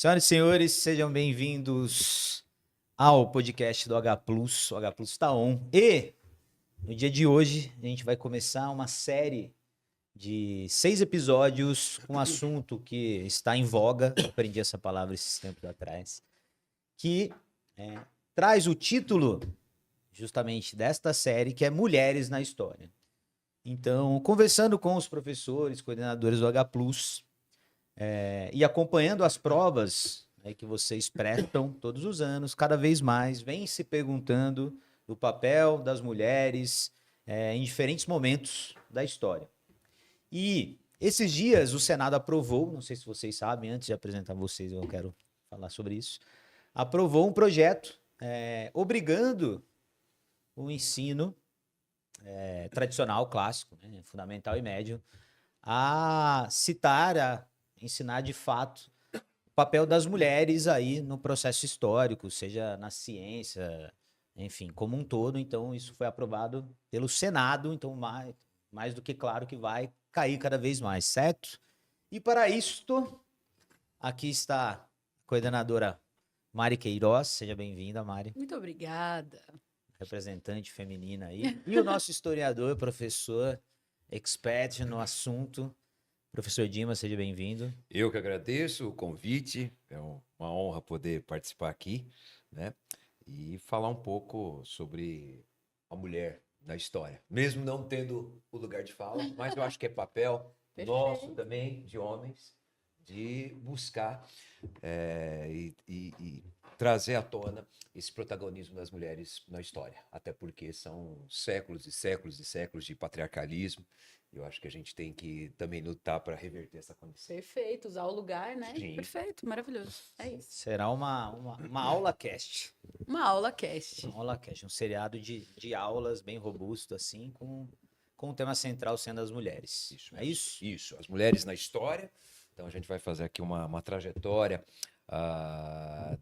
Senhoras e senhores, sejam bem-vindos ao podcast do H+. O H+ está on. E no dia de hoje a gente vai começar uma série de 6 episódios com um assunto que está em voga. Eu aprendi essa palavra esses tempos atrás. Que traz o título justamente desta série, que é Mulheres na História. Então, conversando com os professores, coordenadores do H+, e acompanhando as provas que vocês prestam todos os anos, cada vez mais vem se perguntando do papel das mulheres em diferentes momentos da história. E esses dias o Senado aprovou, não sei se vocês sabem, antes de apresentar vocês eu quero falar sobre isso, aprovou um projeto obrigando o ensino tradicional, clássico, né, fundamental e médio, a citar, a ensinar de fato o papel das mulheres aí no processo histórico, seja na ciência, enfim, como um todo. Então, isso foi aprovado pelo Senado, então mais do que claro que vai cair cada vez mais, certo? E para isto, aqui está a coordenadora Mari Queiroz, seja bem-vinda, Mari. Muito obrigada. Representante feminina aí. E o nosso historiador, professor, expert no assunto, professor Dimas, seja bem-vindo. Eu que agradeço o convite, é uma honra poder participar aqui, né? E falar um pouco sobre a mulher na história. Mesmo não tendo o lugar de fala, mas eu acho que é papel nosso Perfeito. também, de homens, de buscar e trazer à tona esse protagonismo das mulheres na história. Até porque são séculos e séculos e séculos de patriarcalismo. Eu acho que a gente tem que também lutar para reverter essa condição. Perfeito, usar o lugar, né? Sim. Perfeito, maravilhoso. É isso. Será uma aula cast. Uma aula cast. Uma aula cast, um seriado de aulas bem robusto, assim, com o tema central sendo as mulheres. Isso, É isso? Isso, as mulheres na história. Então a gente vai fazer aqui uma trajetória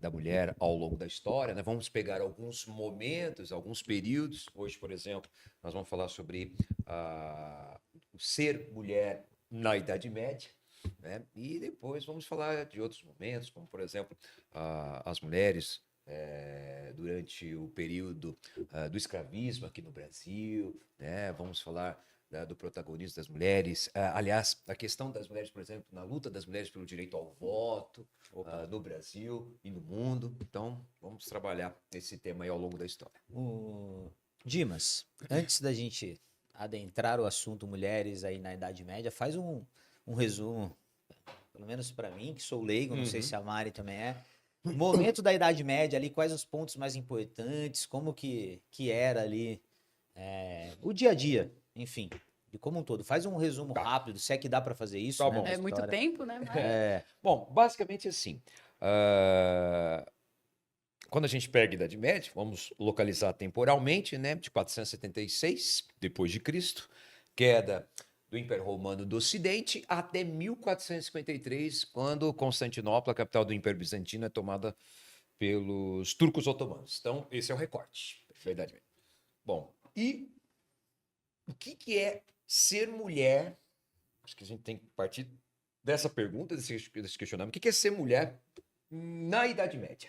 da mulher ao longo da história, né? Vamos pegar alguns momentos, alguns períodos. Hoje, por exemplo, nós vamos falar sobre o ser mulher na Idade Média, né? E depois vamos falar de outros momentos, como, por exemplo, as mulheres durante o período do escravismo aqui no Brasil, né? Vamos falar do protagonismo das mulheres. Aliás, a questão das mulheres, por exemplo, na luta das mulheres pelo direito ao voto no Brasil e no mundo. Então, vamos trabalhar esse tema aí ao longo da história. Dimas, antes da gente adentrar o assunto mulheres aí na Idade Média, faz um resumo, pelo menos para mim, que sou leigo, não sei se a Mari também é. Momento da Idade Média ali, quais os pontos mais importantes, como que era ali o dia a dia, enfim, de como um todo. Faz um resumo rápido, se é que dá para fazer isso, Tá né, bom. da É muito história. tempo, né? Mas... Bom, basicamente assim. Quando a gente pega a Idade Média, vamos localizar temporalmente, né, de 476 depois de Cristo, queda do Império Romano do Ocidente, até 1453, quando Constantinopla, a capital do Império Bizantino, é tomada pelos turcos otomanos. Então, esse é o recorte da Idade Média. Bom, e o que é ser mulher? Acho que a gente tem que partir dessa pergunta, desse questionamento. O que é ser mulher na Idade Média?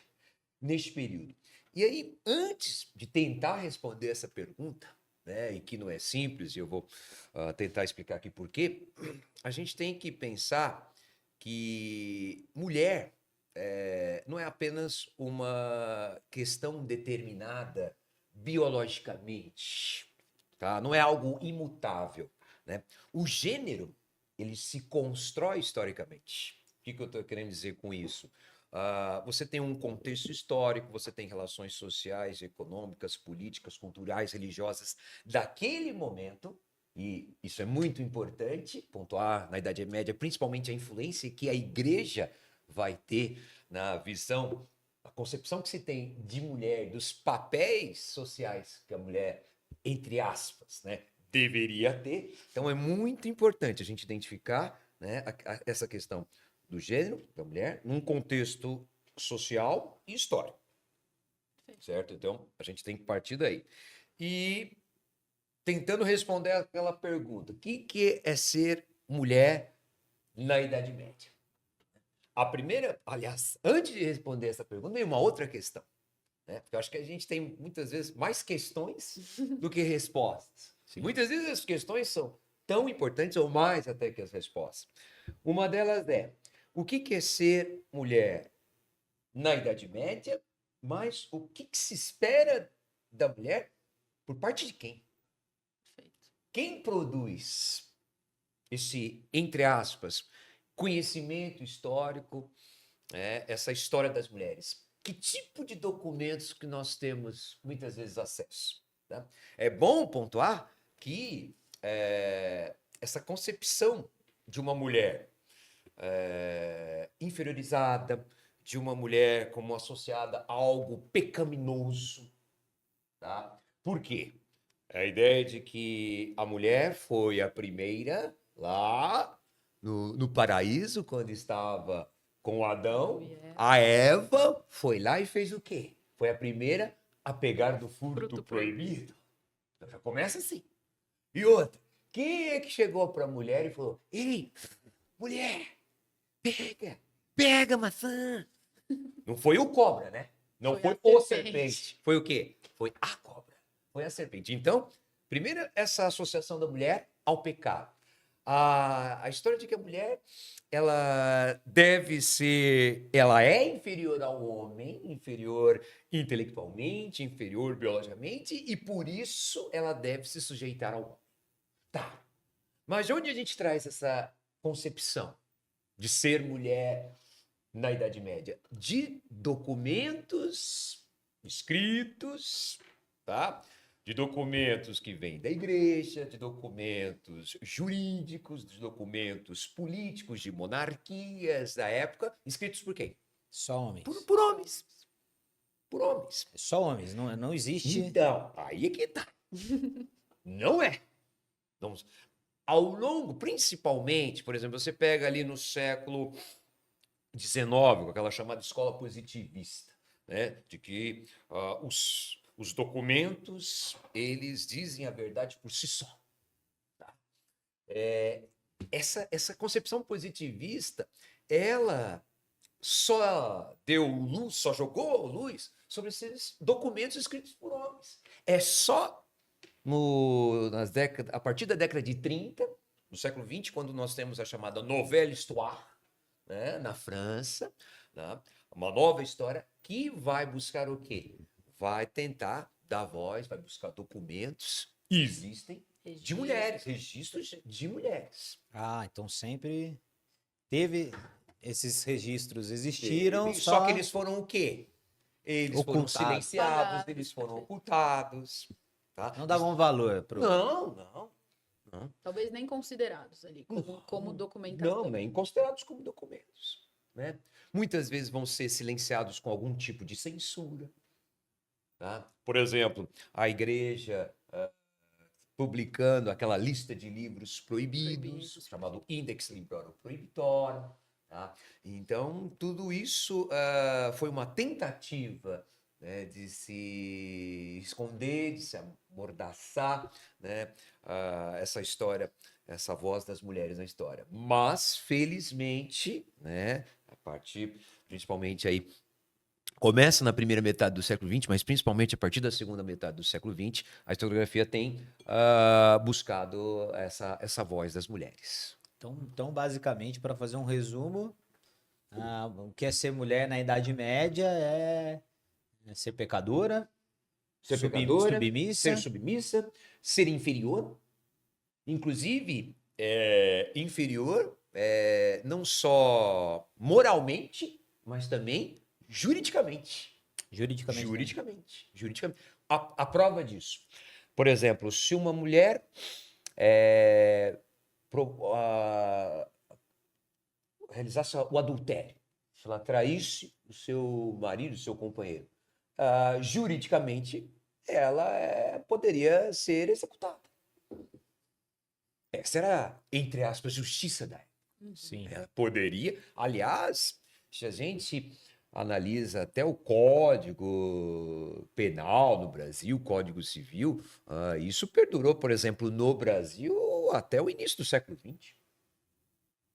Neste período. E aí, antes de tentar responder essa pergunta, né, e que não é simples, e eu vou tentar explicar aqui por quê, a gente tem que pensar que mulher não é apenas uma questão determinada biologicamente, tá? Não é algo imutável, né? O gênero, ele se constrói historicamente. O que eu estou querendo dizer com isso? Você tem um contexto histórico, você tem relações sociais, econômicas, políticas, culturais, religiosas daquele momento, e isso é muito importante pontuar na Idade Média, principalmente a influência que a igreja vai ter na visão, a concepção que se tem de mulher, dos papéis sociais que a mulher, entre aspas, né, deveria ter. Então é muito importante a gente identificar, né, essa questão do gênero da mulher num contexto social e histórico, certo? Então, a gente tem que partir daí. E tentando responder aquela pergunta, o que é ser mulher na Idade Média? A primeira, aliás, antes de responder essa pergunta, tem uma outra questão, né? Porque eu acho que a gente tem muitas vezes mais questões do que respostas. Sim. Muitas vezes as questões são tão importantes ou mais até que as respostas. Uma delas é: o que é ser mulher na Idade Média, mas o que se espera da mulher por parte de quem? Perfeito. Quem produz esse, entre aspas, conhecimento histórico, essa história das mulheres? Que tipo de documentos que nós temos muitas vezes acesso? Tá? É bom pontuar que essa concepção de uma mulher inferiorizada, de uma mulher como associada a algo pecaminoso, tá? Por quê? A ideia de que a mulher foi a primeira lá no paraíso, quando estava com Adão. A Eva foi lá e fez o quê? Foi a primeira a pegar do fruto Fruto proibido. Então já começa assim. E outra, quem é que chegou para a mulher e falou: ei, mulher, pega a maçã. Não foi o cobra, né? Não Foi foi a o serpente. serpente. Foi o quê? Foi a cobra. Foi a serpente. Então, primeiro, essa associação da mulher ao pecado. A história de que a mulher, ela deve ser, ela é inferior ao homem, inferior intelectualmente, inferior biologicamente, e por isso ela deve se sujeitar ao homem. Tá. Mas de onde a gente traz essa concepção de ser mulher na Idade Média? De documentos escritos, tá? De documentos que vêm da igreja, de documentos jurídicos, de documentos políticos, de monarquias da época, escritos por quem? Só homens. Por homens. Por homens. Só homens. Não existe. Então, aí é que tá. Não é. Vamos. Ao longo, principalmente, por exemplo, você pega ali no século XIX, com aquela chamada escola positivista, né? De que os documentos, eles dizem a verdade por si só. Tá? Essa concepção positivista, ela só deu luz, só jogou luz sobre esses documentos escritos por homens. É só a partir da década de 30, no século XX, quando nós temos a chamada Nouvelle Histoire, né, na França, né, uma nova história que vai buscar o quê? Vai tentar dar voz, vai buscar documentos, existem, de mulheres, registros de mulheres. Ah, então sempre teve esses registros, existiram, Só que eles foram o quê? Eles foram Ocultados. silenciados, Apagados, eles foram perfeito. ocultados. Tá? não davam valor pro. Não. Talvez nem considerados ali como Não, documentação. nem considerados como documentos. Né? Muitas vezes vão ser silenciados com algum tipo de censura. Tá? Por exemplo, a igreja publicando aquela lista de livros proibidos, chamado Index Librorum Prohibitorum. Tá? Então, tudo isso foi uma tentativa, né, de se esconder, de se amordaçar, né, essa história, essa voz das mulheres na história. Mas, felizmente, né, a partir, principalmente aí, começa na primeira metade do século XX, mas principalmente a partir da segunda metade do século XX, a historiografia tem buscado essa voz das mulheres. Então, basicamente, para fazer um resumo, o que é ser mulher na Idade Média é ser pecadora, Ser pecadora, submissa, ser submissa, ser inferior, inclusive inferior não só moralmente, mas também juridicamente. juridicamente. Juridicamente. A prova disso. Por exemplo, se uma mulher realizasse o adultério, se ela traísse o seu marido, o seu companheiro, juridicamente, ela poderia ser executada. Essa era, entre aspas, justiça da época. Sim. Ela poderia, aliás, se a gente analisa até o Código Penal no Brasil, o Código Civil, isso perdurou, por exemplo, no Brasil até o início do século XX.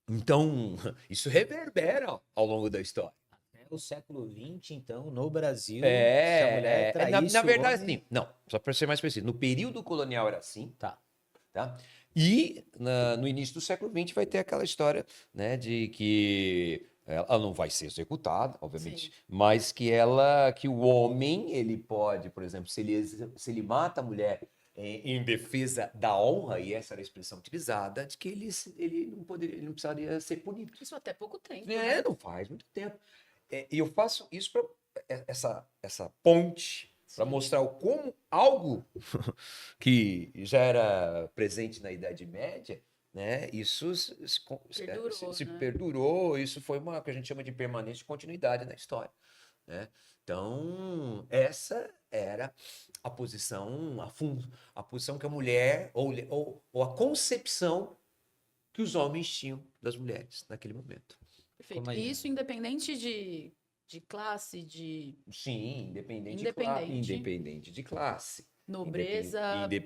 Então, isso reverbera ao longo da história. Até o século XX, então, no Brasil, se a mulher traísse na o verdade, homem... sim. Não, só para ser mais preciso. No período colonial era assim, Tá. tá? E no início do século XX vai ter aquela história, né, de que ela não vai ser executada, obviamente, Sim. mas que o homem, ele pode, por exemplo, se ele mata a mulher em defesa da honra, e essa era a expressão utilizada, de que ele não poderia, ele não precisaria ser punido. Isso até pouco tempo, né? Não faz muito tempo. E eu faço isso para essa ponte para Sim. mostrar como algo que já era presente na Idade Média, né? Isso Perdurou, se né? perdurou, isso foi uma que a gente chama de permanente continuidade na história, né? Então, essa era a posição, a posição que a mulher, ou a concepção que os homens tinham das mulheres naquele momento. Perfeito. Como a E gente- isso independente de classe, de Sim, independente independente, independente de classe. nobreza,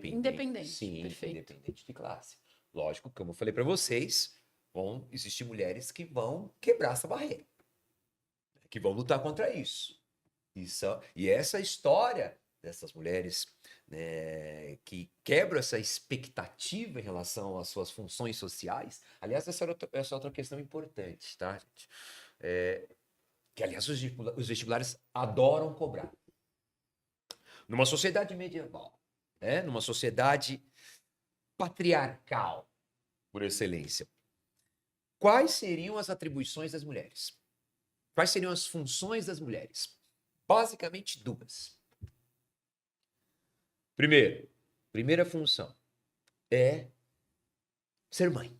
independente. Sim, Perfeito. independente de classe. Lógico, como eu falei para vocês, vão existir mulheres que vão quebrar essa barreira, que vão lutar contra isso. E essa história dessas mulheres, né, que quebram essa expectativa em relação às suas funções sociais. Aliás, essa é outra questão importante, tá, gente? Que, aliás, os vestibulares adoram cobrar. Numa sociedade medieval, né? Numa sociedade patriarcal, por excelência, quais seriam as atribuições das mulheres? Quais seriam as funções das mulheres? Basicamente duas. Primeira função é ser mãe.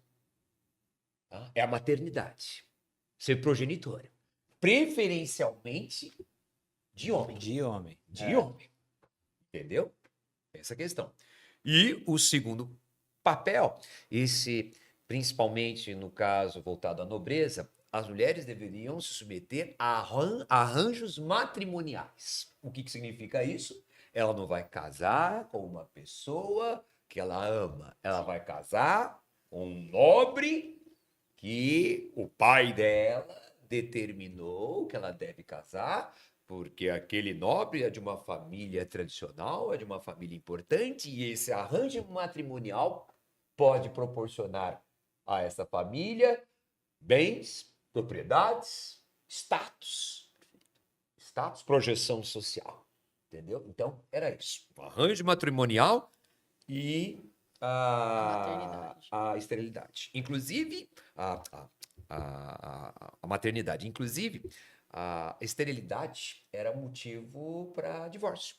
Tá? É a maternidade. Ser progenitora. Preferencialmente de homem. De homem. De homem. Entendeu? Essa questão. E o segundo papel, principalmente no caso voltado à nobreza, as mulheres deveriam se submeter a arranjos matrimoniais. O que significa isso? Ela não vai casar com uma pessoa que ela ama. Ela vai casar com um nobre que o pai dela determinou que ela deve casar, porque aquele nobre é de uma família tradicional, é de uma família importante, e esse arranjo matrimonial pode proporcionar a essa família bens, propriedades, status, projeção social. Entendeu? Então, era isso. O arranjo matrimonial e a esterilidade. Inclusive, a maternidade. Inclusive, a esterilidade era motivo para divórcio.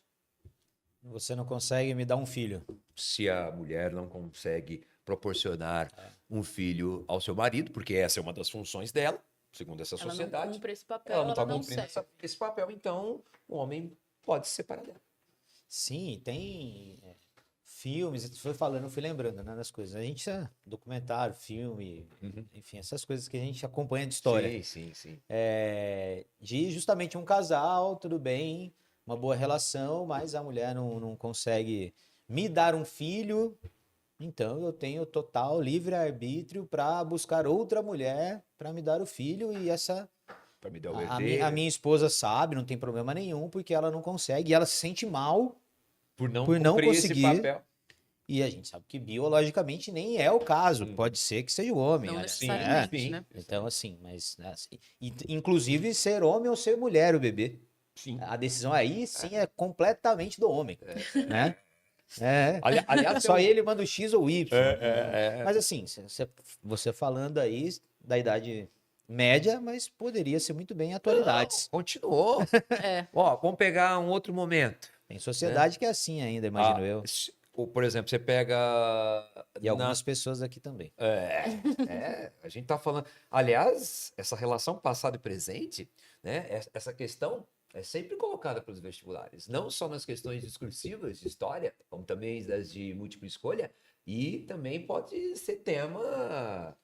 Você não consegue me dar um filho. Se a mulher não consegue proporcionar um filho ao seu marido, porque essa é uma das funções dela, segundo essa sociedade. Ela não cumpre esse papel, ela não está ela não cumprindo serve. esse papel, então o homem pode se separar dela. Sim, tem filmes, você foi falando, eu fui lembrando, né, das coisas. A gente documentário, filme, enfim, essas coisas que a gente acompanha de história. Sim. De justamente um casal, tudo bem, uma boa relação, mas a mulher não consegue me dar um filho, então eu tenho total livre-arbítrio para buscar outra mulher para me dar o filho e Para me dar o a herdeiro. minha esposa sabe, não tem problema nenhum, porque ela não consegue e ela se sente mal Por não por não cumprir esse conseguir. papel. E a gente sabe que biologicamente nem é o caso. Pode ser que seja o homem. Não né? necessariamente, sim. né? Então, assim, mas assim, inclusive ser homem ou ser mulher o bebê. Sim. A decisão aí sim é completamente do homem. Né? Aliás, Só ele manda o X ou o Y. É. Mas assim, você falando aí da idade média, mas poderia ser muito bem em atualidades. Continuou. Ó, vamos pegar um outro momento. Tem sociedade que é assim ainda, imagino eu. Por exemplo, você pega. E algumas pessoas aqui também. A gente tá falando. Aliás, essa relação passado e presente, né? Essa questão é sempre colocada pelos vestibulares, não só nas questões discursivas de história, como também das de múltipla escolha, e também pode ser tema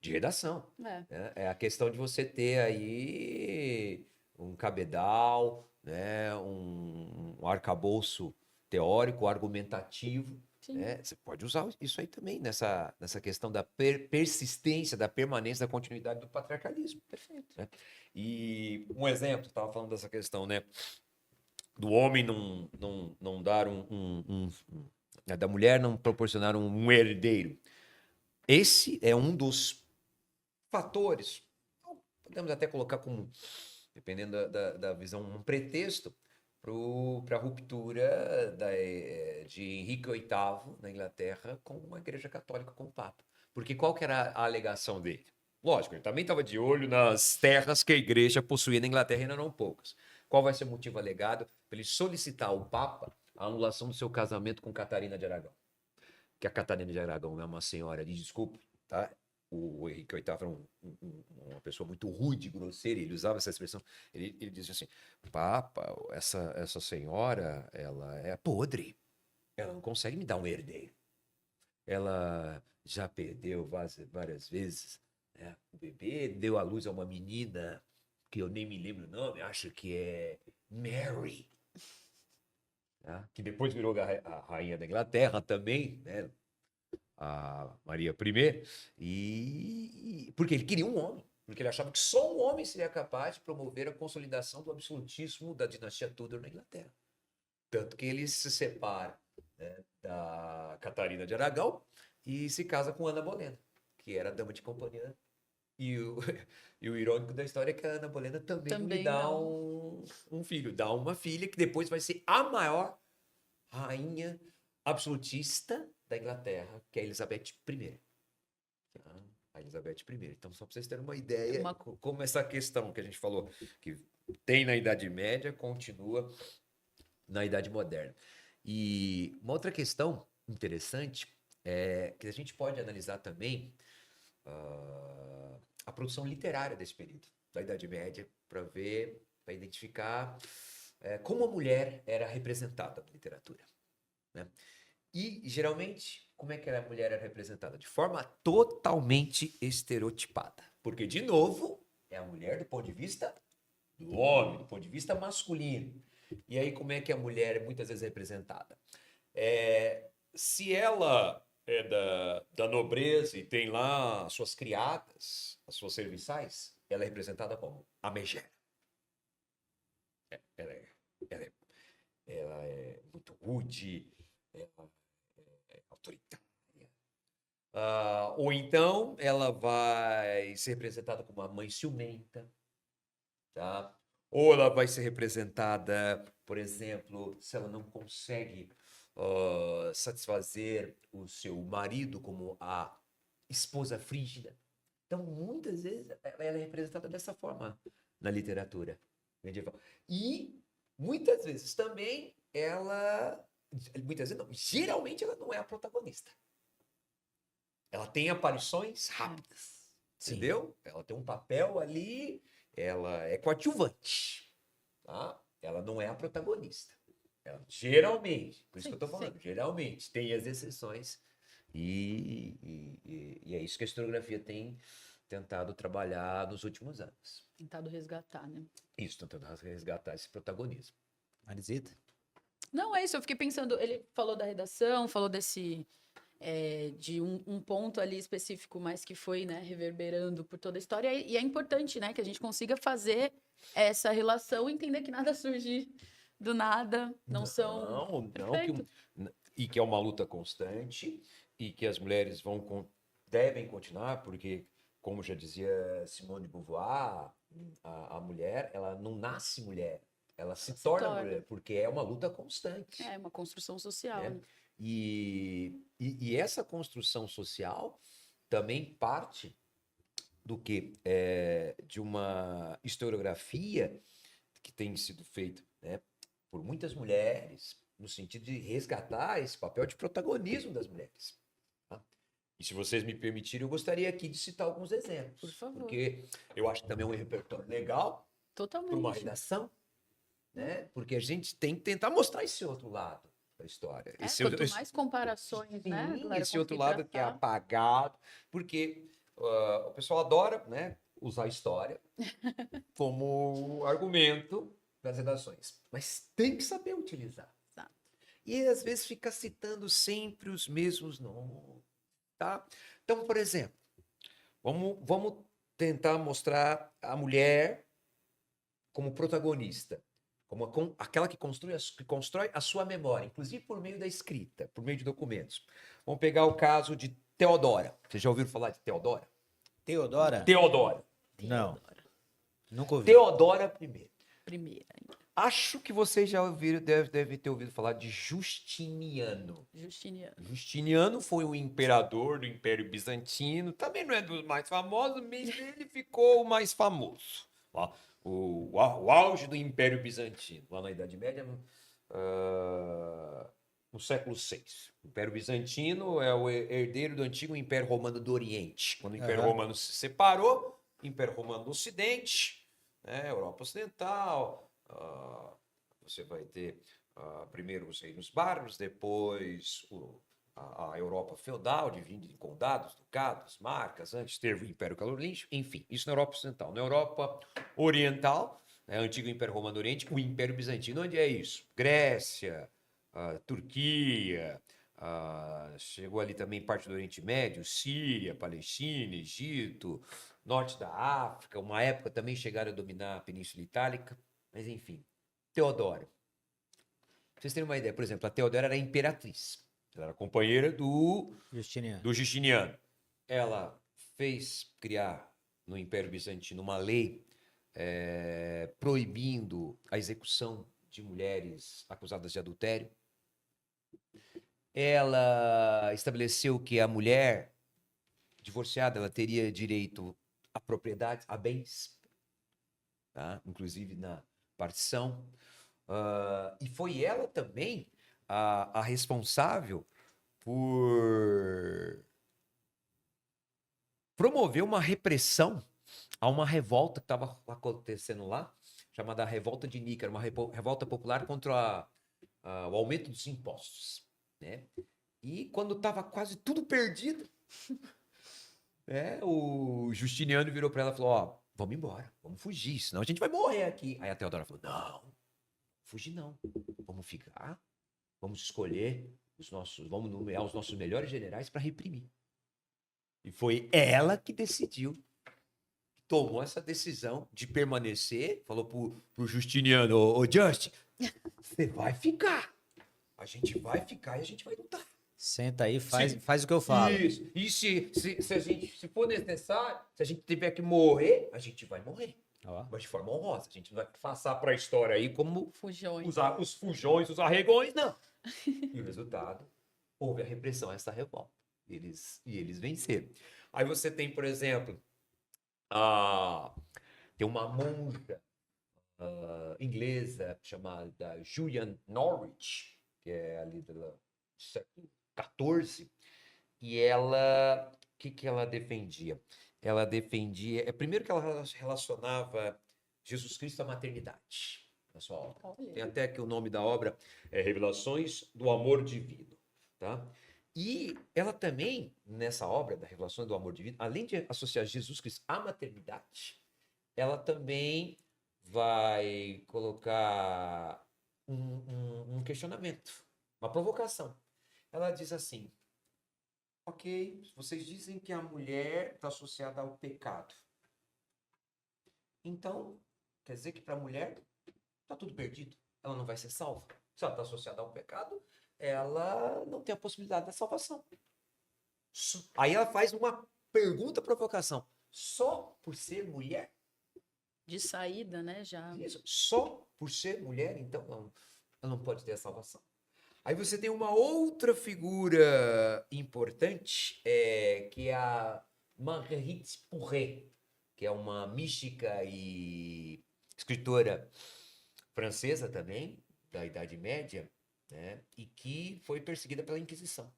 de redação. Né? É a questão de você ter aí um cabedal, né? Um arcabouço teórico, argumentativo, Sim. né? Você pode usar isso aí também, nessa questão da persistência, da permanência, da continuidade do patriarcalismo. Perfeito. Né? E um exemplo, estava falando dessa questão, né? Do homem não dar da mulher não proporcionar um herdeiro. Esse é um dos fatores, podemos até colocar como, dependendo da visão, um pretexto para a ruptura de Henrique VIII na Inglaterra com a Igreja Católica, com o Papa. Porque qual que era a alegação dele? Lógico, ele também estava de olho nas terras que a Igreja possuía na Inglaterra, ainda não poucas. Qual vai ser o motivo alegado para ele solicitar ao Papa a anulação do seu casamento com Catarina de Aragão? Que a Catarina de Aragão é uma senhora, de desculpe, tá? O Henrique VIII era uma pessoa muito rude, grosseira, ele usava essa expressão. Ele dizia assim: Papa, essa senhora, ela é podre, ela não consegue me dar um herdeiro. Ela já perdeu várias vezes, né, o bebê, deu à luz a uma menina que eu nem me lembro o nome, acho que é Mary, né, que depois virou a rainha da Inglaterra também, né? A Maria I, porque ele queria um homem, porque ele achava que só um homem seria capaz de promover a consolidação do absolutismo da dinastia Tudor na Inglaterra. Tanto que ele se separa, né, da Catarina de Aragão e se casa com Ana Bolena, que era dama de companhia. E o, e o irônico da história é que a Ana Bolena também lhe dá não. um filho, dá uma filha que depois vai ser a maior rainha absolutista da Inglaterra, que é a Elizabeth I. Tá? A Elizabeth I. Então, só para vocês terem uma ideia, como essa questão que a gente falou, que tem na Idade Média, continua na Idade Moderna. E uma outra questão interessante é que a gente pode analisar também a produção literária desse período, da Idade Média, para identificar como a mulher era representada na literatura. Né? E, geralmente, como é que a mulher era representada? De forma totalmente estereotipada. Porque, de novo, é a mulher do ponto de vista do homem, do ponto de vista masculino. E aí, como é que a mulher é muitas vezes representada? Se ela é da nobreza e tem lá as suas criadas, as suas serviçais, ela é representada como a megera. Ela é muito rude, ela é autoritária. Ou então ela vai ser representada como uma mãe ciumenta, tá? Ou ela vai ser representada, por exemplo, se ela não consegue satisfazer o seu marido como a esposa frígida. Então, muitas vezes, ela é representada dessa forma na literatura medieval. E, muitas vezes, também, muitas vezes não, geralmente ela não é a protagonista. Ela tem aparições rápidas, entendeu? Ela tem um papel ali, ela é coadjuvante, tá? Ela não é a protagonista. Geralmente, por isso que eu tô falando, geralmente, tem as exceções e é isso que a historiografia tem tentado trabalhar nos últimos anos. Tentado resgatar, né? Isso, tentando resgatar esse protagonismo. Marisita? Não, é isso, eu fiquei pensando, ele falou da redação, falou de um ponto ali específico, mas que foi, né, reverberando por toda a história, e é importante, né, que a gente consiga fazer essa relação e entender que nada surge do nada, não são... Perfeito. E que é uma luta constante, e que as mulheres devem continuar, porque, como já dizia Simone de Beauvoir, a mulher, ela não nasce mulher, ela se torna mulher, porque é uma luta constante. É uma construção social. Né? E essa construção social também parte do que? De uma historiografia que tem sido feita, né, por muitas mulheres, no sentido de resgatar esse papel de protagonismo das mulheres. Tá? E se vocês me permitirem, eu gostaria aqui de citar alguns exemplos. Por favor. Porque eu acho que também é um repertório legal para uma redação, né? Porque a gente tem que tentar mostrar esse outro lado da história. Quanto mais comparações, sim, né? Esse outro lado que é apagado, porque o pessoal adora, né, usar a história como argumento das redações, mas tem que saber utilizar. Exato. e às vezes fica citando sempre os mesmos nomes, tá? Então, por exemplo, vamos tentar mostrar a mulher como protagonista, como aquela que constrói a sua memória, inclusive por meio da escrita, por meio de documentos. Vamos pegar o caso de Teodora. Vocês já ouviram falar de Teodora? Teodora? Teodora. Não. Teodora. Nunca ouvi. Teodora I. Primeira ainda. Acho que vocês já ouviram, deve ter ouvido falar de Justiniano. Justiniano. Justiniano foi um imperador do Império Bizantino, também não é dos mais famosos, mas ele ficou o mais famoso. Lá, o auge do Império Bizantino, lá na Idade Média, no século VI. O Império Bizantino é o herdeiro do antigo Império Romano do Oriente. Quando o Império Romano se separou, Império Romano do Ocidente, né, Europa Ocidental, você vai ter primeiro os reinos bárbaros, depois a Europa feudal, dividida em condados, ducados, marcas, antes teve o Império Carolíngio, enfim, isso na Europa Ocidental. Na Europa Oriental, né, antigo Império Romano do Oriente, o Império Bizantino, onde é isso? Grécia, Turquia, chegou ali também parte do Oriente Médio, Síria, Palestina, Egito, norte da África, uma época também chegaram a dominar a Península Itálica, mas enfim, Teodora. Pra vocês terem uma ideia, por exemplo, a Teodora era imperatriz, ela era companheira do Justiniano. Ela fez criar no Império Bizantino uma lei proibindo a execução de mulheres acusadas de adultério. Ela estabeleceu que a mulher divorciada ela teria direito a propriedades, a bens, tá? Inclusive na partição. E foi ela também a responsável por promover uma repressão a uma revolta que estava acontecendo lá, chamada Revolta de Nícar, uma revolta popular contra o aumento dos impostos, né? E quando estava quase tudo perdido, o Justiniano virou para ela e falou: ó, vamos embora, vamos fugir, senão a gente vai morrer aqui. Aí a Teodora falou: não, fugir não, vamos ficar, vamos escolher vamos nomear os nossos melhores generais para reprimir. E foi ela que decidiu, tomou essa decisão de permanecer, falou pro Justiniano: ô Justin, você vai ficar, a gente vai ficar e a gente vai lutar. Senta aí, faz o que eu falo. Isso. E se for necessário, se a gente tiver que morrer, a gente vai morrer. Mas de forma honrosa. A gente não vai passar para a história aí como Fujões. os fujões, os arregões, não. E o resultado, houve a repressão a essa revolta. Eles venceram. Aí você tem, por exemplo, tem uma monja inglesa chamada Julian Norwich, que é ali do século XIV, e ela, o que ela defendia? Ela defendia, primeiro que ela relacionava Jesus Cristo à maternidade, na sua obra. Olha. Tem até que o nome da obra é Revelações do Amor Divino, tá? E ela também, nessa obra da Revelações do Amor Divino, além de associar Jesus Cristo à maternidade, ela também vai colocar um questionamento, uma provocação. Ela diz assim: ok, vocês dizem que a mulher está associada ao pecado. Então, quer dizer que para a mulher está tudo perdido? Ela não vai ser salva? Se ela está associada ao pecado, ela não tem a possibilidade da salvação. Aí ela faz uma pergunta provocação. Só por ser mulher? De saída, né, já. Isso. Só por ser mulher, então, ela não pode ter a salvação. Aí você tem uma outra figura importante, que é a Marguerite Poré, que é uma mística e escritora francesa também, da Idade Média, né, e que foi perseguida pela Inquisição,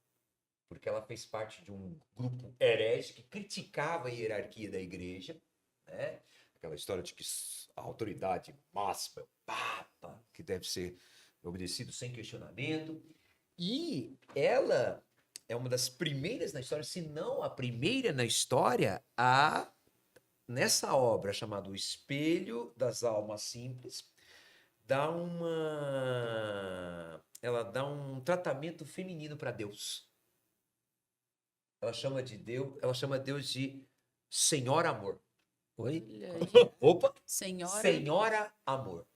porque ela fez parte de um grupo herege que criticava a hierarquia da igreja, né, aquela história de que a autoridade máxima é o Papa, que deve ser obedecido sem questionamento. E ela é uma das primeiras na história, se não a primeira na história, nessa obra chamada O Espelho das Almas Simples, dá uma ela dá um tratamento feminino para Deus. Ela chama Deus de Senhor Amor. Oi? Olha aí. Opa! Senhora. Senhora Amor.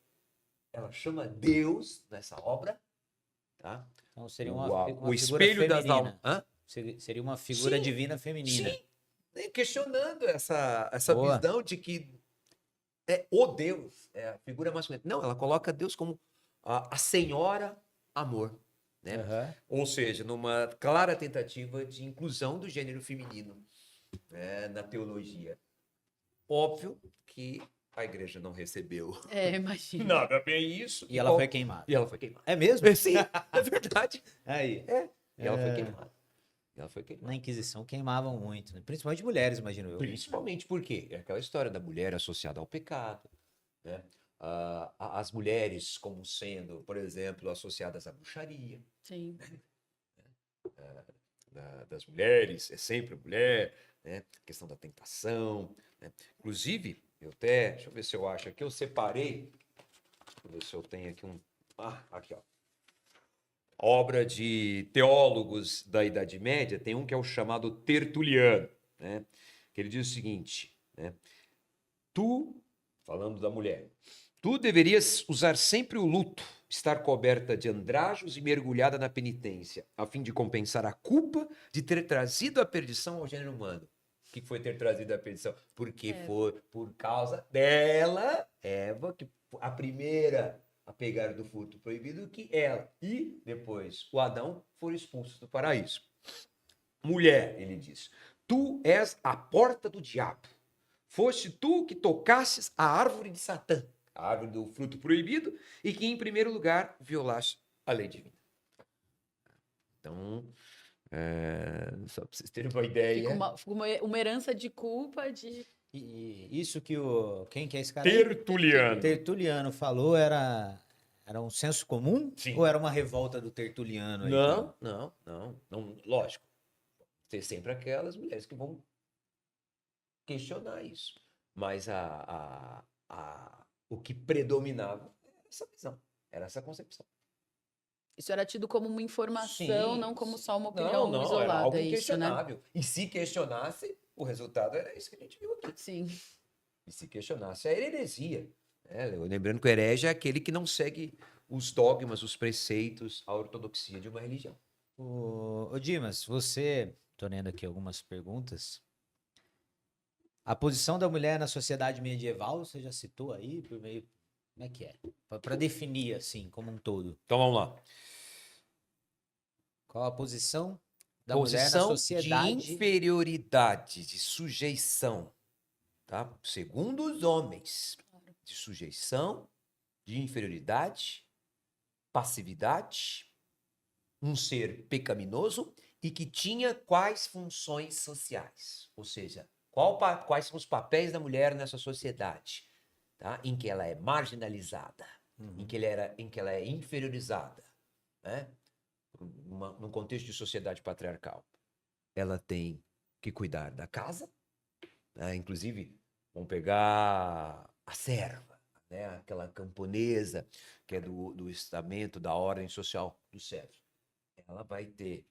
Ela chama Deus nessa obra, tá? Então seria O uma figura espelho das almas. feminina. Hã? Seria uma figura Sim, divina feminina. Sim, questionando essa Boa. visão de que é o Deus, é a figura masculina. Não, ela coloca Deus como a Senhora Amor, né? Aham. Ou seja, numa clara tentativa de inclusão do gênero feminino, né, na teologia. Óbvio que a igreja não recebeu Imagina. nada bem isso. E ela foi queimada. E ela foi queimada. É mesmo? Sim, é verdade. Aí. E ela foi queimada. Ela foi queimada. Na Inquisição queimavam muito, né? Principalmente mulheres, imagino eu. Principalmente porque é aquela história da mulher associada ao pecado, né? As mulheres como sendo, por exemplo, associadas à bruxaria, Sim. das mulheres, é sempre mulher, né? A questão da tentação, né? Inclusive, deixa eu ver se eu acho aqui, eu separei, deixa eu ver se eu tenho aqui aqui ó. Obra de teólogos da Idade Média, tem um que é o chamado Tertuliano, né? Que ele diz o seguinte, né? Falando da mulher, tu deverias usar sempre o luto, estar coberta de andrajos e mergulhada na penitência, a fim de compensar a culpa de ter trazido a perdição ao gênero humano. O que foi ter trazido a perdição? Porque foi por causa dela, Eva, que a primeira a pegar do fruto proibido, que ela e depois o Adão foram expulsos do paraíso. Mulher, ele diz, tu és a porta do diabo. Foste tu que tocasses a árvore de Satã, a árvore do fruto proibido, e que, em primeiro lugar, violaste a lei divina. Então, só para vocês terem uma ideia. Fica uma herança de culpa de. E isso que quem que é esse cara? Tertuliano. Tertuliano falou era um senso comum? Sim. Ou era uma revolta do Tertuliano? Aí, Não, lógico. Tem sempre aquelas mulheres que vão questionar isso. Mas o que predominava era essa visão, era essa concepção. Isso era tido como uma informação, Sim. não como só uma opinião Era isolada. algo Isso, né? inquestionável. E se questionasse, o resultado era isso que a gente viu aqui. Sim. E se questionasse, a heresia. Né? Lembrando que o herege é aquele que não segue os dogmas, os preceitos, a ortodoxia de uma religião. Ô Dimas, tô lendo aqui algumas perguntas. A posição da mulher na sociedade medieval, você já citou aí, por meio. Como é que é? Para definir, assim, como um todo. Então vamos lá. Qual a posição da mulher na Posição sociedade? de inferioridade, de sujeição. Tá? Segundo os homens, de sujeição, de inferioridade, passividade, um ser pecaminoso e que tinha quais funções sociais? Ou seja, quais são os papéis da mulher nessa sociedade? Tá? Em que ela é marginalizada, em que ela é inferiorizada, né? Num contexto de sociedade patriarcal. Ela tem que cuidar da casa, né? Inclusive, vamos pegar a serva, né? Aquela camponesa que é do estamento, da ordem social dos servos. Ela vai ter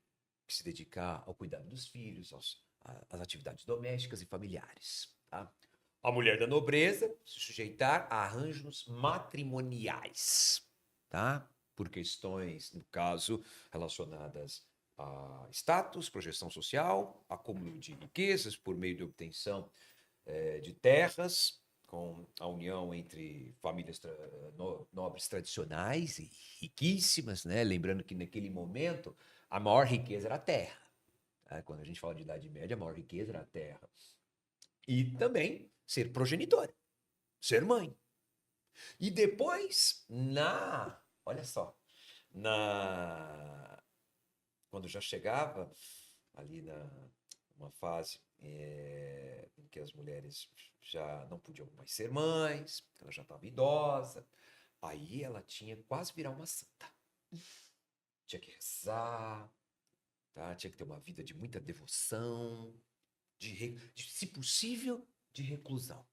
que se dedicar ao cuidado dos filhos, às atividades domésticas e familiares. Tá? A mulher da nobreza se sujeitar a arranjos matrimoniais, tá? Por questões, no caso, relacionadas a status, projeção social, acúmulo de riquezas por meio de obtenção de terras, com a união entre famílias nobres tradicionais e riquíssimas, né? Lembrando que naquele momento a maior riqueza era a terra. Tá? Quando a gente fala de Idade Média, a maior riqueza era a terra. E também ser progenitora, ser mãe. E depois, olha só, quando já chegava ali numa fase em que as mulheres já não podiam mais ser mães, ela já estava idosa, aí ela tinha quase virar uma santa. Tinha que rezar, tá? Tinha que ter uma vida de muita devoção, se possível, de reclusão.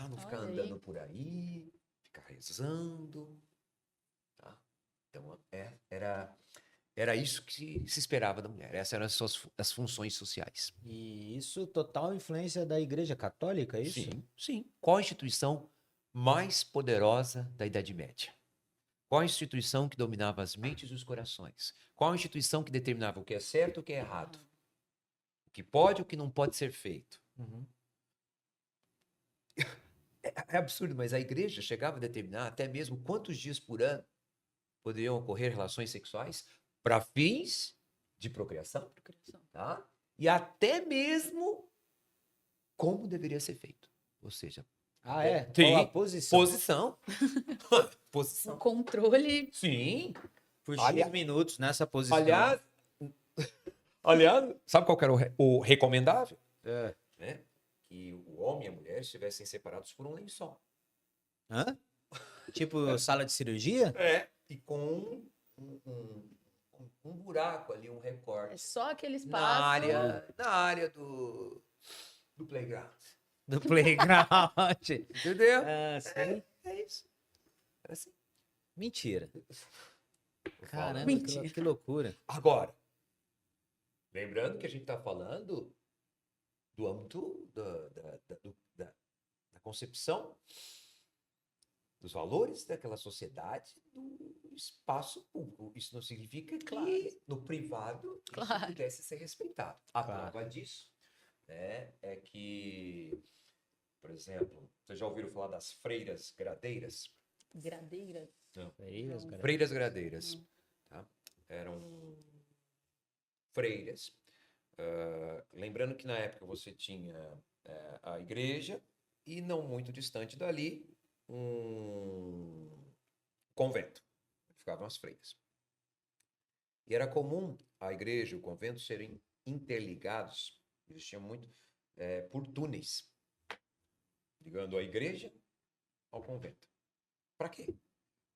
Não ficar andando por aí, ficar rezando. Tá? Então, era Era isso que se esperava da mulher. Essas eram as funções sociais. E isso total influência da Igreja Católica, é isso? Sim, sim. Qual a instituição mais poderosa da Idade Média? Qual a instituição que dominava as mentes e os corações? Qual a instituição que determinava o que é certo e o que é errado? O que pode e o que não pode ser feito? Uhum. É absurdo, mas a igreja chegava a determinar até mesmo quantos dias por ano poderiam ocorrer relações sexuais para fins de procriação, tá? E até mesmo como deveria ser feito. Ou seja, Ah, é? Sim. Qual a posição? Posição. O Posição. controle. Sim. Por Ali- X minutos nessa posição. Aliás, sabe qual que era o recomendável? É. Né? Que o homem e a mulher estivessem separados por um lençol. Hã? Tipo sala de cirurgia? E com um buraco ali, um É recorte. só aquele Na espaço. área do playground. Do playground. Entendeu? Ah, sim. É isso. É assim. Mentira. Caramba, Mentira. que loucura. Agora, lembrando que a gente está falando do âmbito da concepção dos valores daquela sociedade do espaço público. Isso não significa que no privado isso Claro. pudesse ser respeitado. A Claro. prova disso, né, é que, por exemplo, vocês já ouviram falar das freiras gradeiras? Gradeira. Freiras, Não. cara. Freiras gradeiras. Não. Tá? Eram freiras. Lembrando que na época você tinha a igreja e não muito distante dali um convento. Ficavam as freiras. E era comum a igreja e o convento serem interligados, existia muito, por túneis, ligando a igreja ao convento. Para quê?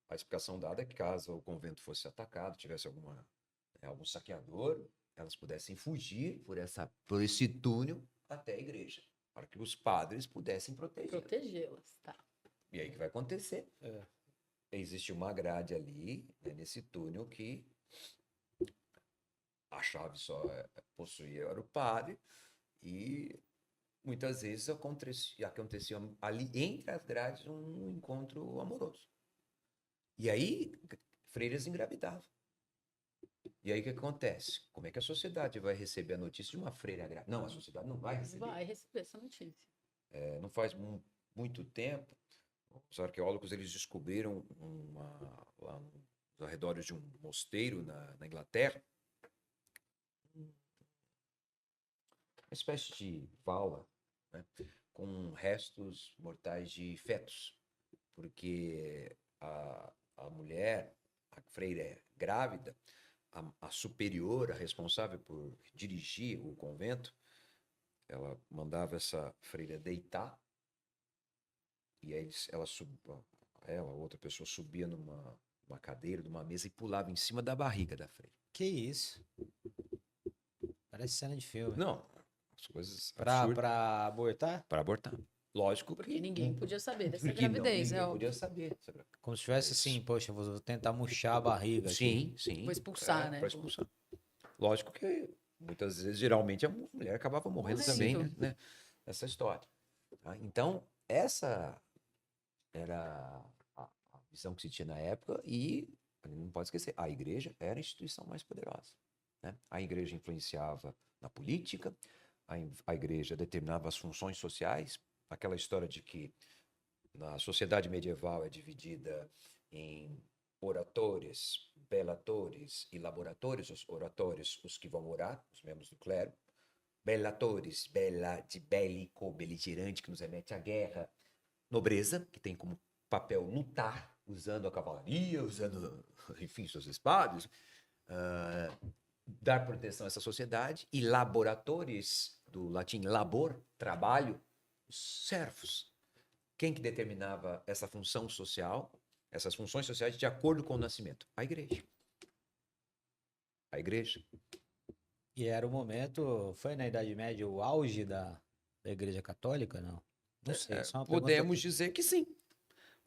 A explicação dada é que caso o convento fosse atacado, tivesse algum saqueador, elas pudessem fugir por esse túnel até a igreja, para que os padres pudessem Protegê-las. Tá. E aí o que vai acontecer? Existe uma grade ali, né, nesse túnel, que a chave só possuía era o padre, e muitas vezes acontecia ali entre as grades um encontro amoroso. E aí, freiras engravidavam. E aí o que acontece? Como é que a sociedade vai receber a notícia de uma freira grávida? Não, a sociedade não vai receber. Vai receber essa notícia. Não faz muito tempo, os arqueólogos eles descobriram lá nos arredores de um mosteiro na Inglaterra, uma espécie de vala, né, com restos mortais de fetos, porque a mulher, a freira grávida, a superior, a responsável por dirigir o convento, ela mandava essa freira deitar, e aí outra pessoa subia numa cadeira, numa mesa e pulava em cima da barriga da freira. Que isso? Parece cena de filme. Não, as coisas Pra abortar? para abortar. Lógico Porque que ninguém podia saber dessa porque gravidez, ninguém é podia óbvio. saber. Como se tivesse assim, poxa, vou tentar murchar a barriga aqui. Sim. Vou expulsar, né? Para expulsar. Lógico que muitas vezes, geralmente, a mulher acabava morrendo também, né, nessa história. Tá? Então, essa era a visão que se tinha na época e, não pode esquecer, a igreja era a instituição mais poderosa. Né? A igreja influenciava na política, a igreja determinava as funções sociais, aquela história de que na sociedade medieval é dividida em oratores, belatores e laboratores. Os oratores, os que vão orar, os membros do clero. Belatores, bela de bélico, beligerante, que nos remete à guerra. Nobreza, que tem como papel lutar, usando a cavalaria, usando, enfim, suas espadas, dar proteção a essa sociedade. E laboratores, do latim labor, trabalho, os servos. Quem que determinava essa função social, essas funções sociais de acordo com o nascimento? A igreja. A igreja. E era o momento, foi na Idade Média o auge da Igreja Católica, não? Não sei, só uma Podemos pergunta. dizer que sim.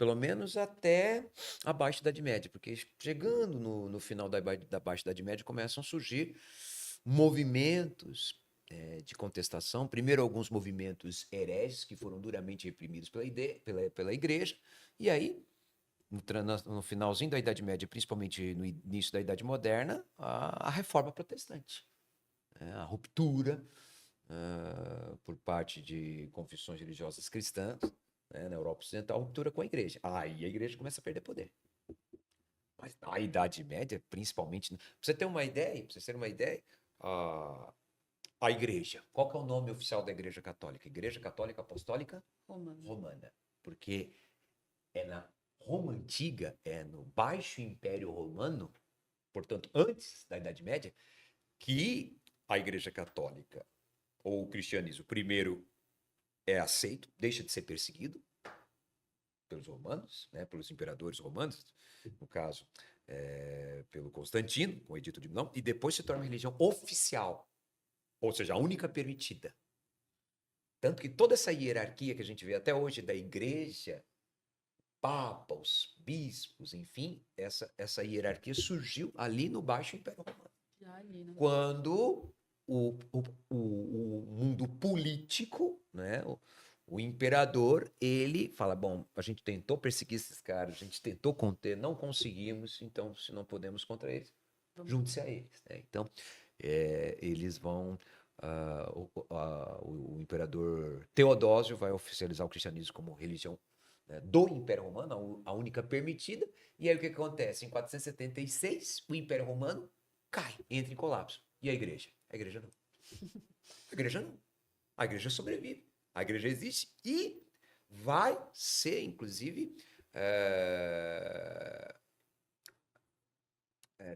pelo menos até a Baixa Idade Média, porque chegando no final da Baixa Idade Média começam a surgir movimentos de contestação. Primeiro, alguns movimentos hereges que foram duramente reprimidos pela igreja, e aí, no finalzinho da Idade Média, principalmente no início da Idade Moderna, a reforma protestante, né? A ruptura por parte de confissões religiosas cristãs, né, na Europa Ocidental, ruptura com a igreja. Aí a igreja começa a perder poder. Mas na Idade Média, principalmente, pra você ter uma ideia, a igreja. Qual que é o nome oficial da Igreja Católica? Igreja Católica Apostólica Romana. Porque é na Roma Antiga, é no Baixo Império Romano, portanto, antes da Idade Média, que a Igreja Católica ou o cristianismo, primeiro, é aceito, deixa de ser perseguido pelos romanos, né, pelos imperadores romanos, no caso, pelo Constantino, com o Edito de Milão, e depois se torna uma religião oficial, ou seja, a única permitida. Tanto que toda essa hierarquia que a gente vê até hoje da igreja, papa, os bispos, enfim, essa hierarquia surgiu ali no Baixo Império Romano. Já ali, né? Quando o mundo político, né, o imperador, ele fala, bom, a gente tentou perseguir esses caras, a gente tentou conter, não conseguimos, então se não podemos contra eles, junte-se a eles, né? Então, eles vão, o imperador Teodósio vai oficializar o cristianismo como religião, né, do Império Romano, a única permitida, e aí o que acontece? Em 476, o Império Romano cai, entra em colapso. E a igreja? A igreja não. A igreja não. A igreja sobrevive. A igreja existe e vai ser, inclusive,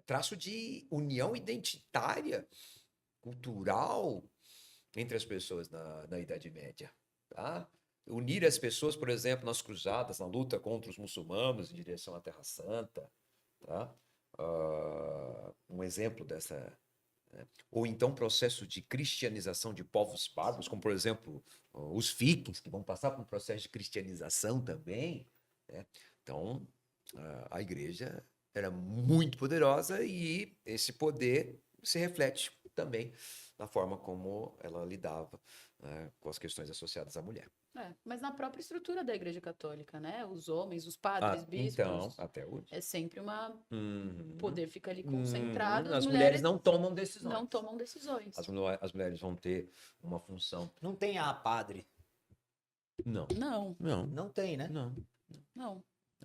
traço de união identitária, cultural, entre as pessoas na Idade Média. Tá? Unir as pessoas, por exemplo, nas cruzadas, na luta contra os muçulmanos em direção à Terra Santa. Tá? Um exemplo dessa... Ou então processo de cristianização de povos bárbaros, como por exemplo os vikings, que vão passar por um processo de cristianização também, né? Então, a igreja era muito poderosa e esse poder se reflete também na forma como ela lidava, né, com as questões associadas à mulher. Mas na própria estrutura da Igreja Católica, né? Os homens, os padres, bispos. Então, até hoje. É sempre uma... Uhum. O poder fica ali concentrado. As mulheres não tomam decisões. Não tomam decisões. As mulheres vão ter uma função. Não tem a padre. Não. Não. Não. Não tem, né? Não. Não.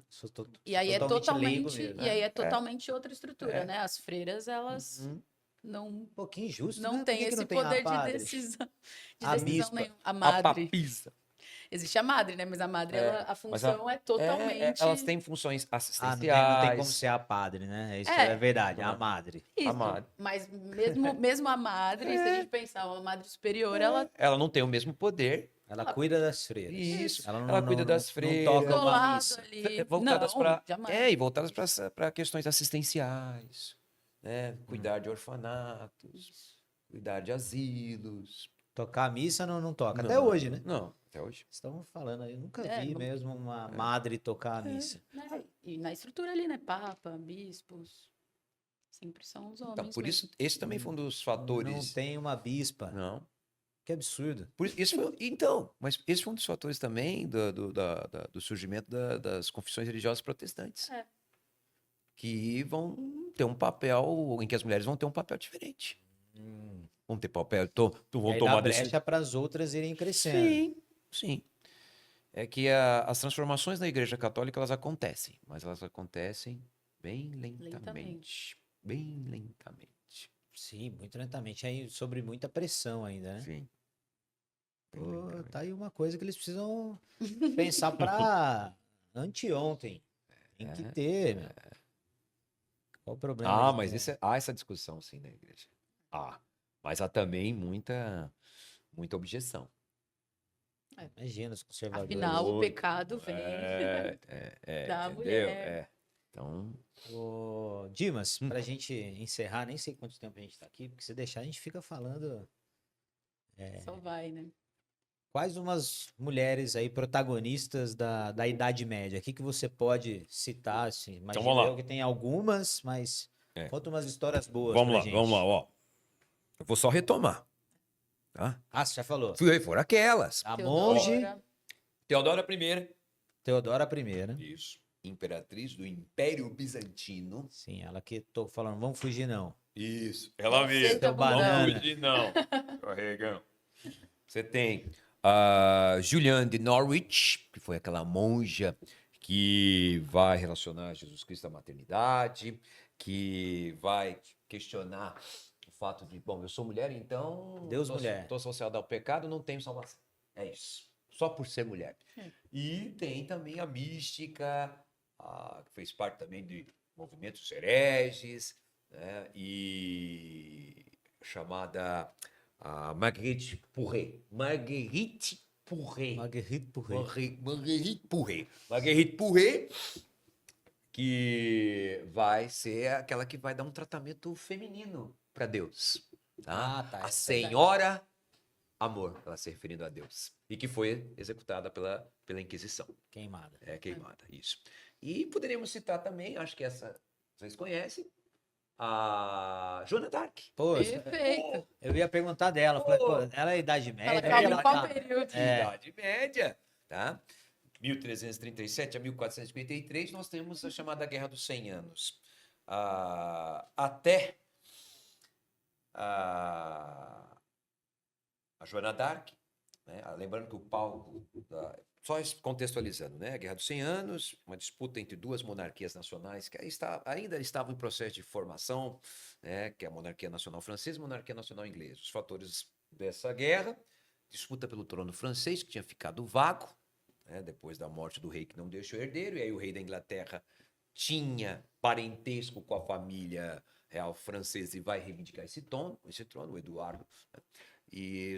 Sou E aí é leigo totalmente, mesmo, e né? aí é totalmente outra estrutura, É. né? As freiras, elas não, Um pouquinho injusto, não né? Por têm que que esse não tem a poder de padre? decisão, A decisão bispa. nenhuma. A A madre. papisa. Existe a madre, né? Mas a madre, a função é É, totalmente... elas têm funções Ah, assistenciais. não tem como ser a padre, né? Isso É. é verdade, a madre. Isso, a madre. mas mesmo a madre, se a gente pensar, uma madre superior, ela Ela não tem o mesmo poder. Ela cuida das freiras. Isso. Ela, Ela cuida das freiras. Não toca do uma lado missa. ali. Voltadas Não, para jamais. e voltadas para questões assistenciais, né? Cuidar de orfanatos, cuidar de asilos. Tocar a missa não toca. Até Não, hoje, né? Não, até hoje. Estão falando aí. Eu nunca É, vi não- mesmo uma madre tocar a missa. Né? E na estrutura ali, né? Papa, bispos, sempre são os homens Então, por mesmo. isso, esse também foi um dos Não fatores. tem uma bispa. Não. Que absurdo. Mas esse foi um dos fatores também do surgimento das confissões religiosas protestantes. É. Que vão ter um papel, em que as mulheres vão ter um papel diferente. Vão ter papel, E vão aí dá tomar decisões. brecha para as outras irem crescendo. Sim, sim. É que as transformações na Igreja Católica, elas acontecem, mas elas acontecem bem lentamente. Bem lentamente. Sim, muito lentamente. Aí sobre muita pressão ainda, né? Sim. Bem Pô, lentamente. tá aí uma coisa que eles precisam pensar para anteontem. Tem que ter, meu. Qual o problema? Mas há essa discussão, sim, na Igreja. Mas há também muita objeção. Imagina os conservadores. Afinal, o Muito. pecado vem da entendeu? mulher. Então, Ô, Dimas, pra gente encerrar, nem sei quanto tempo a gente tá aqui, porque se deixar a gente fica falando. Só vai, né? Quais umas mulheres aí protagonistas da Idade Média? O que você pode citar? Assim? Então Imagino vamos lá. eu que tem algumas, mas É. conta umas histórias boas Vamos pra lá, gente. vamos lá, ó. Eu vou só retomar, tá? Ah, você já falou. Foram aquelas. A monge, Teodora. Teodora I. Teodora I. Isso. Imperatriz do Império Bizantino. Sim, ela que tô falando, vamos fugir não. Isso. Ela mesma. Aceita Seu banana. Vamos fugir, não. Carregão. Você tem a Juliane de Norwich, que foi aquela monja que vai relacionar Jesus Cristo à maternidade, que vai questionar o fato de, bom, eu sou mulher, então Deus mulher. estou associado ao pecado, não tenho salvação. É isso. Só por ser mulher. E tem também a mística, que fez parte também de movimentos hereges, né? E chamada Marguerite Porret. Marguerite Porret. Marguerite Porret. Marguerite Porret. Marguerite Porret, que vai ser aquela que vai dar um tratamento feminino para Deus. Tá? Ah, tá. A essa Senhora Amor, ela se referindo a Deus. E que foi executada pela Inquisição. Queimada. É, queimada, isso. E poderíamos citar também, acho que essa vocês conhecem, a Joana d'Arc. Pô, Perfeito. eu ia perguntar dela. Falei, pô, ela é Idade Ela Média? cabe em ela qual tá- período? É. Idade Média, tá? 1337 a 1453, nós temos a chamada Guerra dos 100 Anos. Até a Joana d'Arc, né? Lembrando que o palco, só contextualizando, né? A Guerra dos 100 Anos, uma disputa entre duas monarquias nacionais que ainda estavam em processo de formação, né? Que é a monarquia nacional francesa e a monarquia nacional inglesa. Os fatores dessa guerra, disputa pelo trono francês, que tinha ficado vago, né? Depois da morte do rei que não deixou herdeiro, e aí o rei da Inglaterra tinha parentesco com a família real francesa e vai reivindicar esse trono, o Eduardo, né?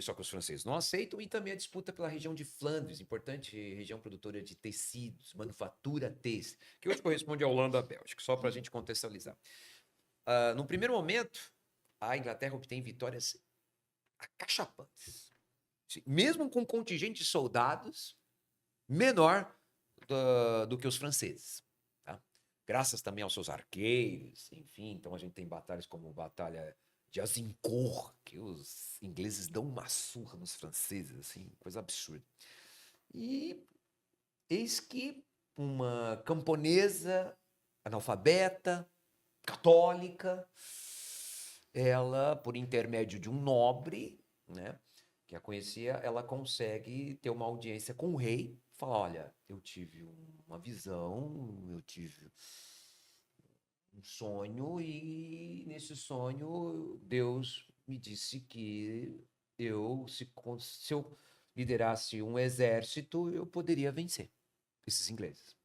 Só que os franceses não aceitam, e também a disputa pela região de Flandres, importante região produtora de tecidos, manufatura têxtil, que hoje corresponde à Holanda e à Bélgica, só para a gente contextualizar. No primeiro momento, a Inglaterra obtém vitórias acachapantes, mesmo com um contingente de soldados menor do que os franceses. Tá? Graças também aos seus arqueiros, enfim, então a gente tem batalhas como a Batalha de Azincourt, que os ingleses dão uma surra nos franceses, assim, coisa absurda. E eis que uma camponesa, analfabeta, católica, ela, por intermédio de um nobre, né, que a conhecia, ela consegue ter uma audiência com o rei, fala, olha, eu tive uma visão, eu tive um sonho, e nesse sonho Deus me disse que se eu liderasse um exército, eu poderia vencer esses ingleses.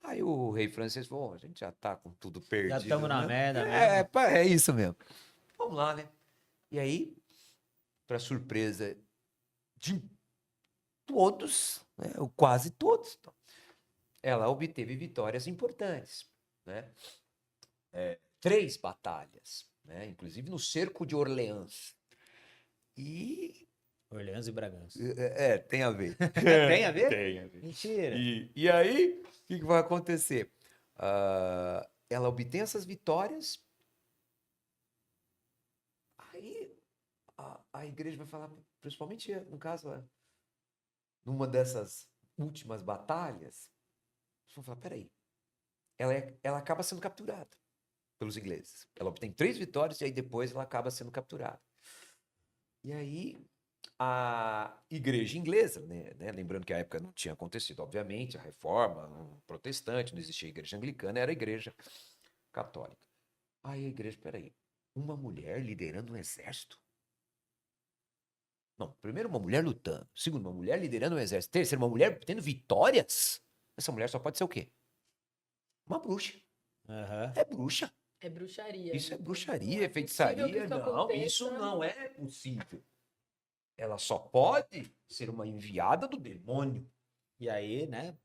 Aí o rei francês falou, a gente já tá com tudo perdido, Já estamos na né? merda mesmo. É isso mesmo. Vamos lá, né? E aí, para surpresa de todos, né, ou quase todos, ela obteve vitórias importantes, né? 3 batalhas, né? Inclusive no cerco de Orleans. E Orleans e Bragança. tem a ver. Tem a ver? Tem a ver. Mentira. E aí, o que vai acontecer? Ela obtém essas vitórias, aí a igreja vai falar, principalmente no caso, numa dessas últimas batalhas, eles vão falar, peraí, ela acaba sendo capturada pelos ingleses. Ela obtém 3 vitórias e aí depois ela acaba sendo capturada. E aí a igreja inglesa, né, lembrando que a época não tinha acontecido, obviamente, a reforma protestante, não existia a igreja anglicana, era a igreja católica. Aí a igreja, peraí, uma mulher liderando um exército? Não, primeiro uma mulher lutando, segundo uma mulher liderando um exército, terceiro uma mulher tendo vitórias? Essa mulher só pode ser o quê? Uma bruxa. Aham. É bruxa. É bruxaria. Isso é né? bruxaria, Não é é feitiçaria. possível que isso Não, aconteça. isso não é possível. Ela só pode ser uma enviada do demônio. E aí, né?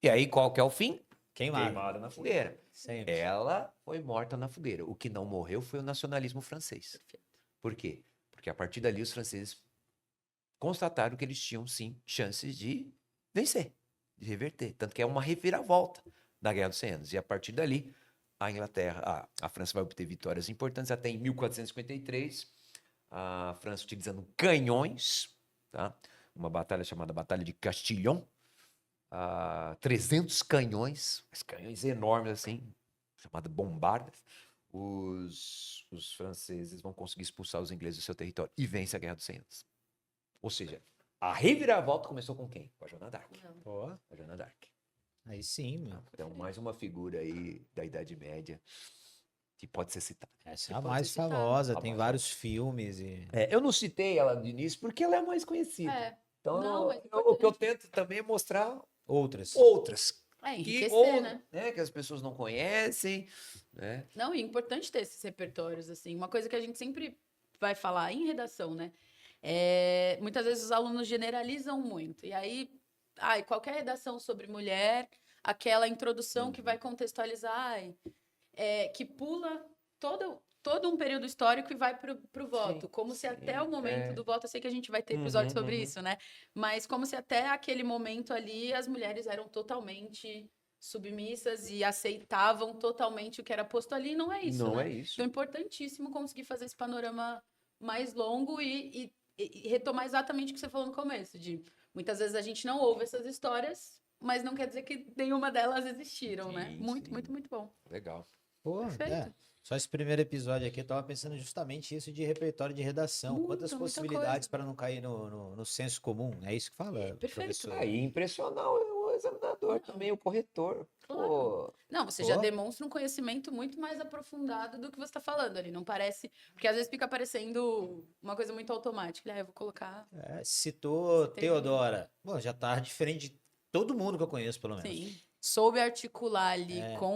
E aí, qual que é o fim? Queimada. Queimada na fogueira. Sempre. Ela foi morta na fogueira. O que não morreu foi o nacionalismo francês. Por quê? Porque a partir dali os franceses constataram que eles tinham, sim, chances de vencer, de reverter. Tanto que é uma reviravolta da Guerra dos 100 Anos. E a partir dali, a Inglaterra, a França vai obter vitórias importantes. Até em 1453, a França utilizando canhões, tá? Uma batalha chamada Batalha de Castillon. 300 canhões, mas canhões enormes assim, chamadas bombardas. Os franceses vão conseguir expulsar os ingleses do seu território e vence a Guerra dos 100 Anos. Ou seja, a reviravolta começou com quem? Com a Joana d'Arc. Pô, A Joana d'Arc. aí sim, meu. Então, mais uma figura aí da Idade Média que pode ser citada. Essa é a pode mais ser citada. famosa, A tem mais vários filmes e... Eu não citei ela no início porque ela é a mais conhecida. É, Então, Não, mas o que eu importante. tento também é mostrar outras. outras que, enriquecer, né? que as pessoas não conhecem, né? Não, e é importante ter esses repertórios, assim. Uma coisa que a gente sempre vai falar em redação, né? Muitas vezes os alunos generalizam muito. E aí, qualquer redação sobre mulher, aquela introdução que vai contextualizar, que pula todo um período histórico e vai pro voto. Sim, Como se sim, até o momento é. do voto, eu sei que a gente vai ter episódio sobre Uhum. isso, né? Mas como se até aquele momento ali as mulheres eram totalmente submissas e aceitavam totalmente o que era posto ali, e não é isso, Não né? é isso. Então é importantíssimo conseguir fazer esse panorama mais longo e retomar exatamente o que você falou no começo, de muitas vezes a gente não ouve essas histórias, mas não quer dizer que nenhuma delas existiram, né? Sim, Muito, sim. muito, muito bom. Legal. Pô, Perfeito. só esse primeiro episódio aqui, eu tava pensando justamente isso de repertório de redação. Quantas Muita possibilidades coisa. para não cair no senso comum? É isso que fala, Perfeito. professor? Aí impressionar o examinador também, o corretor. Claro. Pô, Não, você Pô. já demonstra um conhecimento muito mais aprofundado do que você está falando ali. Não parece. Porque às vezes fica parecendo uma coisa muito automática. Eu vou colocar. Citou Você tem- Teodora. Bom, já tá diferente de todo mundo que eu conheço, pelo menos. Sim. Soube articular ali É. com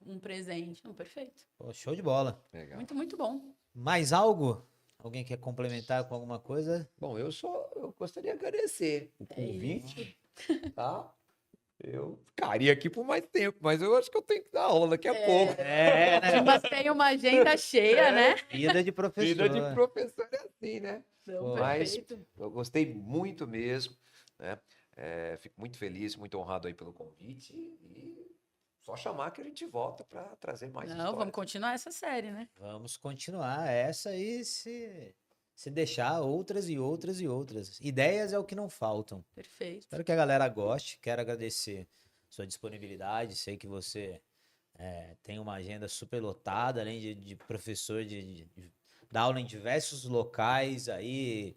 um presente. Não, perfeito. Pô, show de bola. legal. Muito, muito bom. Mais algo? Alguém quer complementar com alguma coisa? Bom, eu gostaria de agradecer o É convite, tá? Eu ficaria aqui por mais tempo, mas eu acho que eu tenho que dar aula daqui a pouco. Né? Mas tem uma agenda cheia, né? Vida de professor. Vida de professor é assim, né? Não, Pô. Mas perfeito. eu gostei muito mesmo, né? Fico muito feliz, muito honrado aí pelo convite e só chamar que a gente volta para trazer mais Não, histórias. vamos continuar essa série, né? Vamos continuar essa e se deixar outras e outras e outras. Ideias é o que não faltam. Perfeito. Espero que a galera goste. Quero agradecer sua disponibilidade. Sei que você tem uma agenda super lotada, além de professor de dar aula em diversos locais aí.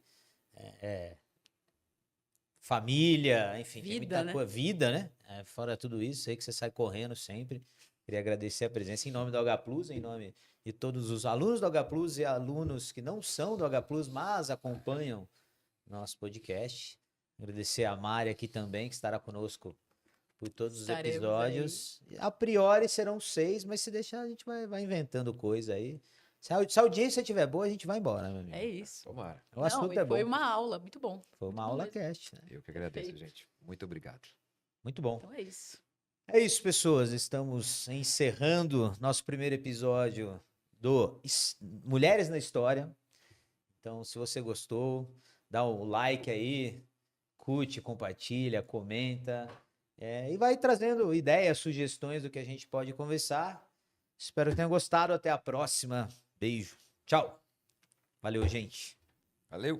Família, enfim, tem Vida, muita né? coisa. Vida, né? Fora tudo isso, sei que você sai correndo sempre. Queria agradecer a presença em nome do H Plus, em nome de todos os alunos do H Plus e alunos que não são do H Plus, mas acompanham nosso podcast. Agradecer a Mari aqui também, que estará conosco por todos os Estaremos episódios. A priori serão 6, mas se deixar, a gente vai inventando coisa aí. Se a audiência estiver boa, a gente vai embora, meu amigo. É isso. Tomara. O assunto Não, e é bom. foi uma aula, muito bom. Foi uma bom aula mesmo. cast, né? Eu que agradeço, Perfeito. gente. Muito obrigado. Muito bom. Então é isso. É isso, pessoas. Estamos encerrando nosso primeiro episódio do Mulheres na História. Então, se você gostou, dá um like aí, curte, compartilha, comenta. E vai trazendo ideias, sugestões do que a gente pode conversar. Espero que tenham gostado. Até a próxima. Beijo. Tchau. Valeu, gente. Valeu!